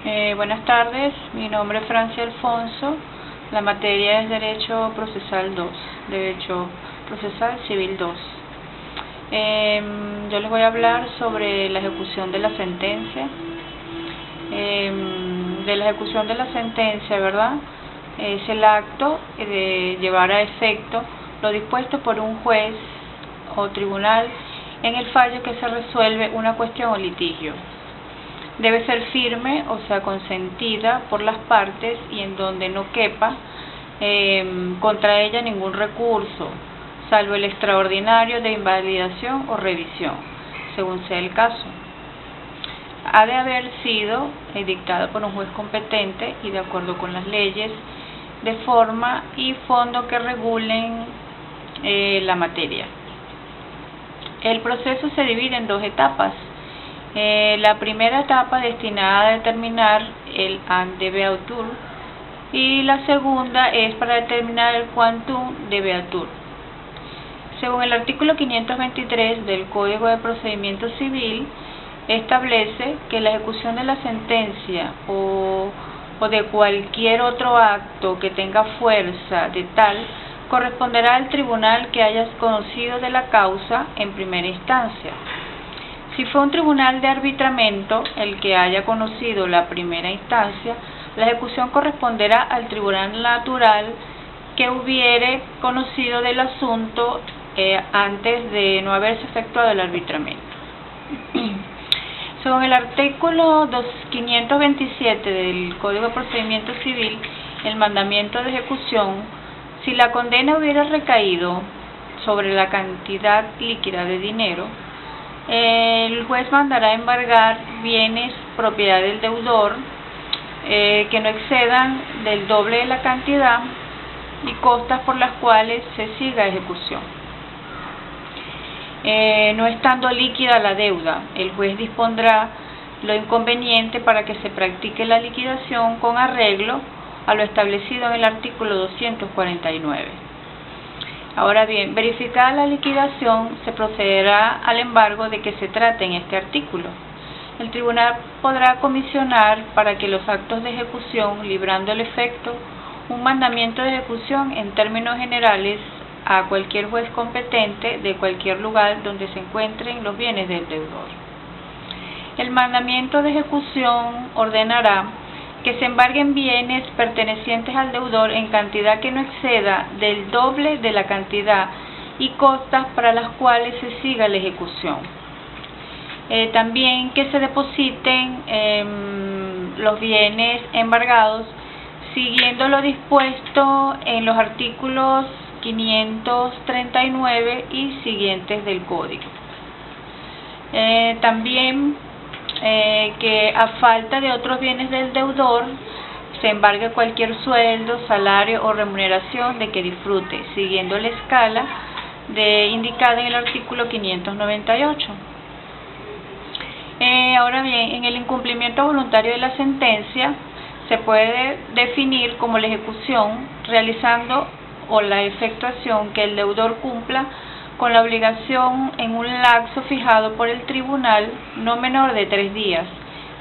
Buenas tardes, mi nombre es Francia Alfonso, la materia es Derecho Procesal 2, Derecho Procesal Civil 2. Yo les voy a hablar sobre la ejecución de la sentencia. De la ejecución de la sentencia, ¿verdad? Es el acto de llevar a efecto lo dispuesto por un juez o tribunal en el fallo que se resuelve una cuestión o litigio. Debe ser firme, o sea, consentida por las partes y en donde no quepa contra ella ningún recurso, salvo el extraordinario de invalidación o revisión, según sea el caso. Ha de haber sido dictada por un juez competente y de acuerdo con las leyes de forma y fondo que regulen la materia. El proceso se divide en dos etapas. La primera etapa destinada a determinar el an de beatur y la segunda es para determinar el quantum de beatur. Según el artículo 523 del Código de Procedimiento Civil, establece que la ejecución de la sentencia o de cualquier otro acto que tenga fuerza de tal corresponderá al tribunal que haya conocido de la causa en primera instancia. Si fue un tribunal de arbitramiento el que haya conocido la primera instancia, la ejecución corresponderá al tribunal natural que hubiere conocido del asunto antes de no haberse efectuado el arbitramiento. Según el artículo 527 del Código de Procedimiento Civil, el mandamiento de ejecución, si la condena hubiera recaído sobre la cantidad líquida de dinero, el juez mandará embargar bienes propiedad del deudor que no excedan del doble de la cantidad y costas por las cuales se siga ejecución. No estando líquida la deuda, el juez dispondrá lo inconveniente para que se practique la liquidación con arreglo a lo establecido en el artículo 249. Ahora bien, verificada la liquidación, se procederá al embargo de que se trate en este artículo. El tribunal podrá comisionar para que los actos de ejecución, librando el efecto, un mandamiento de ejecución en términos generales a cualquier juez competente de cualquier lugar donde se encuentren los bienes del deudor. El mandamiento de ejecución ordenará que se embarguen bienes pertenecientes al deudor en cantidad que no exceda del doble de la cantidad y costas para las cuales se siga la ejecución. También que se depositen los bienes embargados siguiendo lo dispuesto en los artículos 539 y siguientes del Código. También que a falta de otros bienes del deudor se embargue cualquier sueldo, salario o remuneración de que disfrute, siguiendo la escala indicada en el artículo 598. Ahora bien, en el incumplimiento voluntario de la sentencia se puede definir como la ejecución realizando o la efectuación que el deudor cumpla con la obligación en un lapso fijado por el tribunal no menor de 3 días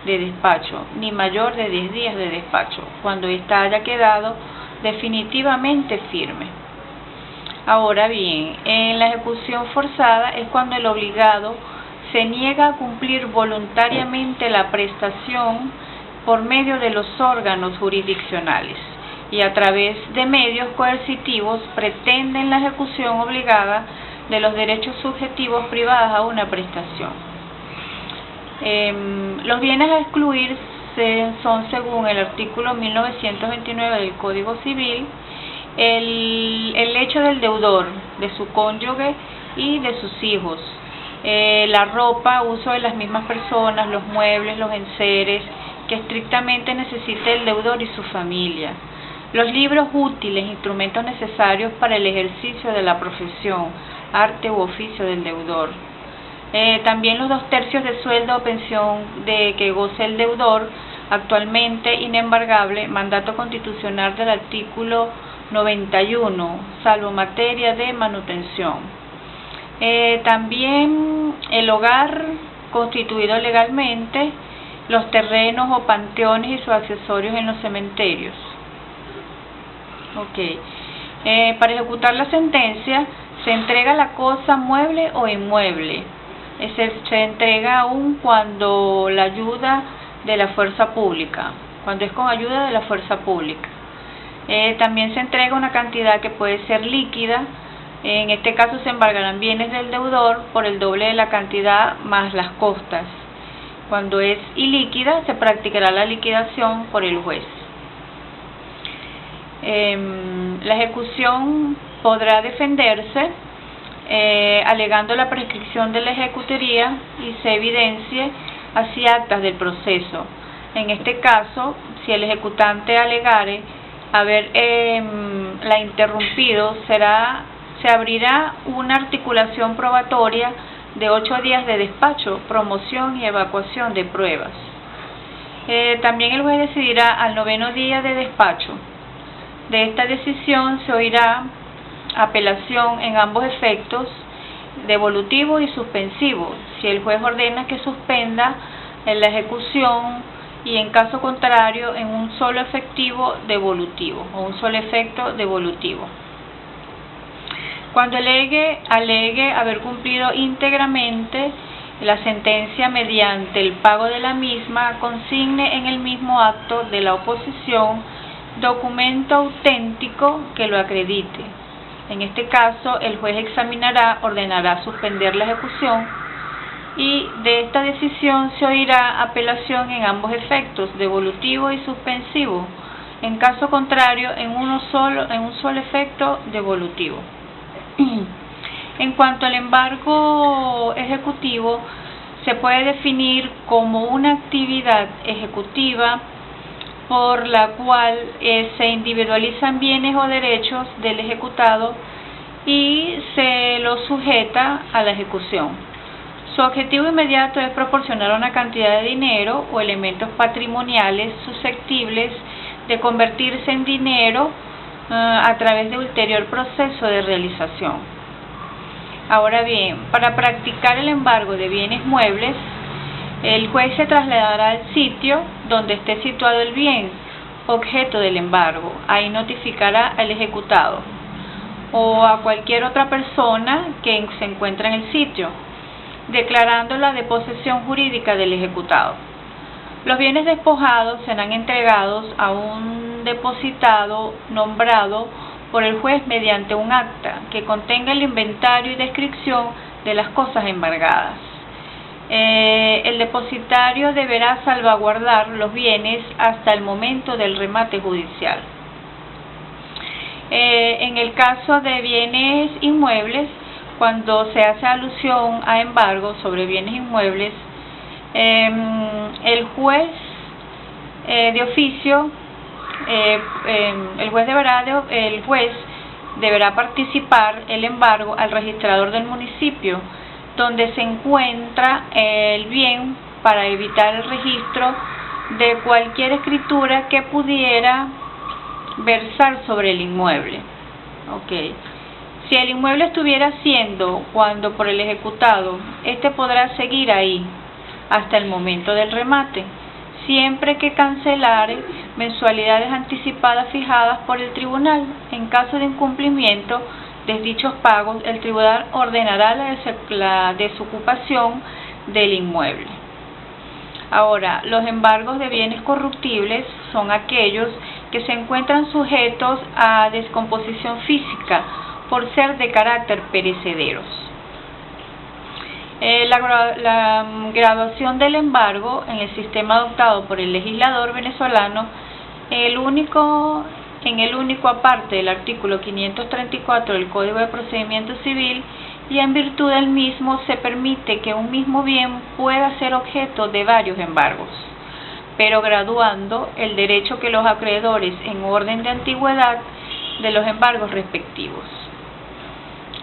de despacho, ni mayor de 10 días de despacho, cuando ésta haya quedado definitivamente firme. Ahora bien, en la ejecución forzada es cuando el obligado se niega a cumplir voluntariamente la prestación por medio de los órganos jurisdiccionales y a través de medios coercitivos pretenden la ejecución obligada de los derechos subjetivos privados a una prestación. Los bienes a excluir son, según el artículo 1929 del Código Civil, el hecho del deudor, de su cónyuge y de sus hijos, la ropa, uso de las mismas personas, los muebles, los enseres que estrictamente necesite el deudor y su familia, los libros útiles, instrumentos necesarios para el ejercicio de la profesión, arte u oficio del deudor. También los 2/3 de sueldo o pensión de que goce el deudor, actualmente inembargable, mandato constitucional del artículo 91, salvo materia de manutención. También el hogar constituido legalmente, los terrenos o panteones y sus accesorios en los cementerios. Para ejecutar la sentencia se entrega la cosa mueble o inmueble. Se entrega aún cuando la ayuda de la fuerza pública, cuando es con ayuda de la fuerza pública. También se entrega una cantidad que puede ser líquida. En este caso se embargarán bienes del deudor por el doble de la cantidad más las costas. Cuando es ilíquida, se practicará la liquidación por el juez. La ejecución podrá defenderse alegando la prescripción de la ejecutoría y se evidencie así actas del proceso. En este caso, si el ejecutante alegare haberla interrumpido, se abrirá una articulación probatoria de 8 días de despacho, promoción y evacuación de pruebas. También el juez decidirá al 9º día de despacho. De esta decisión se oirá apelación en ambos efectos, devolutivo y suspensivo, si el juez ordena que suspenda en la ejecución y en caso contrario en un solo efectivo devolutivo o un solo efecto devolutivo. Cuando alegue haber cumplido íntegramente la sentencia mediante el pago de la misma, consigne en el mismo acto de la oposición documento auténtico que lo acredite. En este caso, el juez ordenará suspender la ejecución y de esta decisión se oirá apelación en ambos efectos, devolutivo y suspensivo. En caso contrario, en un solo efecto devolutivo. En cuanto al embargo ejecutivo, se puede definir como una actividad ejecutiva por la cual se individualizan bienes o derechos del ejecutado y se los sujeta a la ejecución. Su objetivo inmediato es proporcionar una cantidad de dinero o elementos patrimoniales susceptibles de convertirse en dinero a través de ulterior proceso de realización. Ahora bien, para practicar el embargo de bienes muebles, el juez se trasladará al sitio donde esté situado el bien objeto del embargo. Ahí notificará al ejecutado o a cualquier otra persona que se encuentre en el sitio, declarando la deposesión jurídica del ejecutado. Los bienes despojados serán entregados a un depositado nombrado por el juez mediante un acta que contenga el inventario y descripción de las cosas embargadas. El depositario deberá salvaguardar los bienes hasta el momento del remate judicial. En el caso de bienes inmuebles, cuando se hace alusión a embargo sobre bienes inmuebles, el juez de oficio, el juez deberá participar el embargo al registrador del municipio donde se encuentra el bien para evitar el registro de cualquier escritura que pudiera versar sobre el inmueble. Si el inmueble estuviera siendo cuando por el ejecutado, este podrá seguir ahí hasta el momento del remate, siempre que cancelare mensualidades anticipadas fijadas por el tribunal. En caso de incumplimiento de dichos pagos, el tribunal ordenará la desocupación del inmueble. Ahora, los embargos de bienes corruptibles son aquellos que se encuentran sujetos a descomposición física por ser de carácter perecederos. La graduación del embargo en el sistema adoptado por el legislador venezolano, en el único aparte del artículo 534 del Código de Procedimiento Civil, y en virtud del mismo se permite que un mismo bien pueda ser objeto de varios embargos, pero graduando el derecho que los acreedores en orden de antigüedad de los embargos respectivos.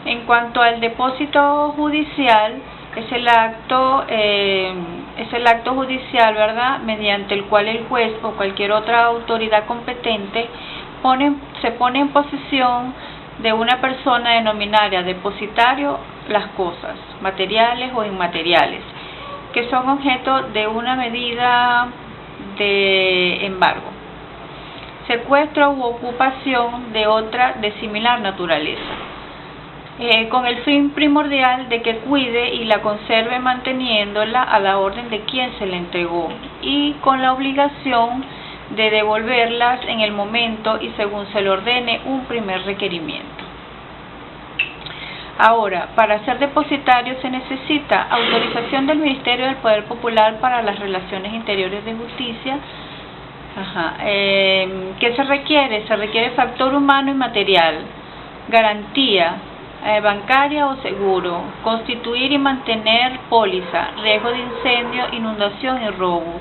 En cuanto al depósito judicial, es el acto judicial, ¿verdad?, mediante el cual el juez o cualquier otra autoridad competente se pone en posesión de una persona denominada depositario las cosas, materiales o inmateriales, que son objeto de una medida de embargo, secuestro u ocupación de otra de similar naturaleza, con el fin primordial de que cuide y la conserve manteniéndola a la orden de quien se la entregó y con la obligación de devolverlas en el momento y según se le ordene un primer requerimiento. Ahora, para ser depositario se necesita autorización del Ministerio del Poder Popular para las Relaciones Interiores de Justicia. ¿Qué se requiere? Se requiere factor humano y material, garantía bancaria o seguro, constituir y mantener póliza, riesgo de incendio, inundación y robo.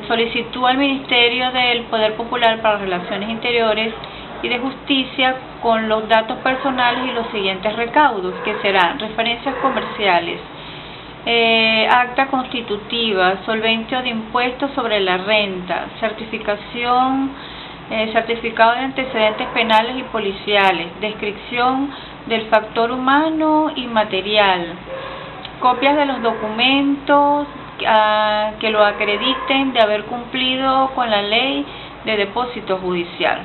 Solicitud al Ministerio del Poder Popular para las Relaciones Interiores y de Justicia con los datos personales y los siguientes recaudos, que serán referencias comerciales, acta constitutiva, solvencia de impuestos sobre la renta, certificación, certificado de antecedentes penales y policiales, descripción del factor humano y material, copias de los documentos que lo acrediten de haber cumplido con la ley de depósito judicial.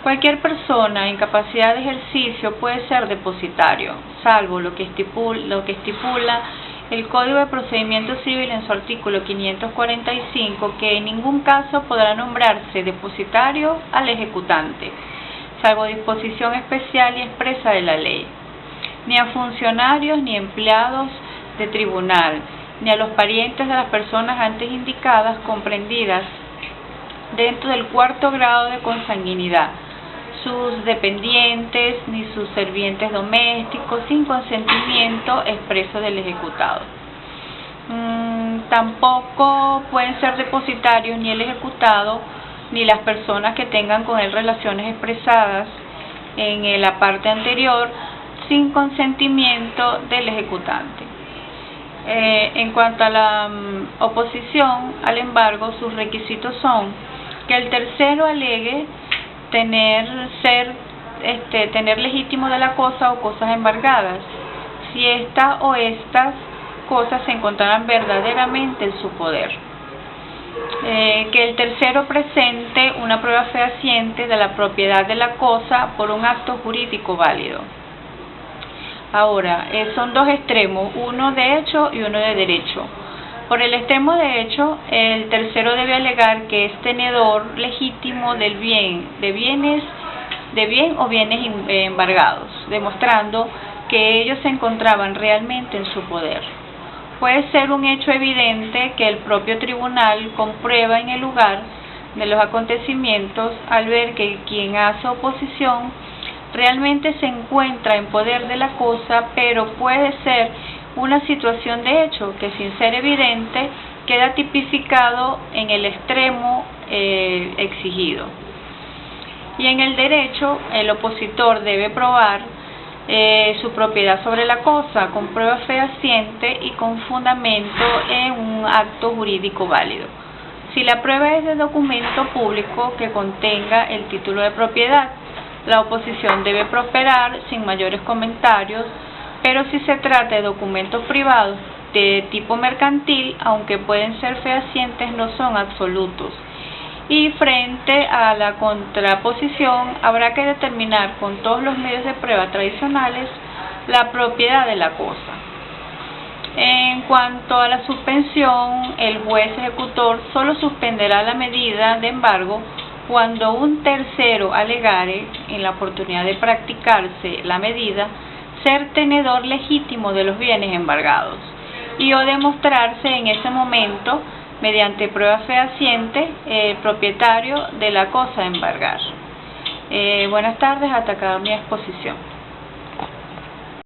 Cualquier persona en capacidad de ejercicio puede ser depositario, salvo lo que estipula el Código de Procedimiento Civil en su artículo 545, que en ningún caso podrá nombrarse depositario al ejecutante, salvo disposición especial y expresa de la ley, ni a funcionarios ni empleados de tribunal, ni a los parientes de las personas antes indicadas comprendidas dentro del cuarto grado de consanguinidad, sus dependientes ni sus servientes domésticos sin consentimiento expreso del ejecutado. Tampoco pueden ser depositarios ni el ejecutado ni las personas que tengan con él relaciones expresadas en la parte anterior sin consentimiento del ejecutante. En cuanto a la oposición al embargo, sus requisitos son que el tercero alegue tener legítimo de la cosa o cosas embargadas, si esta o estas cosas se encontraran verdaderamente en su poder, que el tercero presente una prueba fehaciente de la propiedad de la cosa por un acto jurídico válido. Ahora, son dos extremos, uno de hecho y uno de derecho. Por el extremo de hecho, el tercero debe alegar que es tenedor legítimo del bien, de bien o bienes embargados, demostrando que ellos se encontraban realmente en su poder. Puede ser un hecho evidente que el propio tribunal comprueba en el lugar de los acontecimientos al ver que quien hace oposición realmente se encuentra en poder de la cosa, pero puede ser una situación de hecho que sin ser evidente queda tipificado en el extremo exigido. Y en el derecho el opositor debe probar su propiedad sobre la cosa con prueba fehaciente y con fundamento en un acto jurídico válido. Si la prueba es de documento público que contenga el título de propiedad, la oposición debe prosperar sin mayores comentarios, pero si se trata de documentos privados de tipo mercantil, aunque pueden ser fehacientes, no son absolutos. Y frente a la contraposición, habrá que determinar con todos los medios de prueba tradicionales la propiedad de la cosa. En cuanto a la suspensión, el juez ejecutor solo suspenderá la medida de embargo cuando un tercero alegare, en la oportunidad de practicarse la medida, ser tenedor legítimo de los bienes embargados y o demostrarse en ese momento mediante prueba fehaciente el propietario de la cosa a embargar. Buenas tardes, hasta acá mi exposición.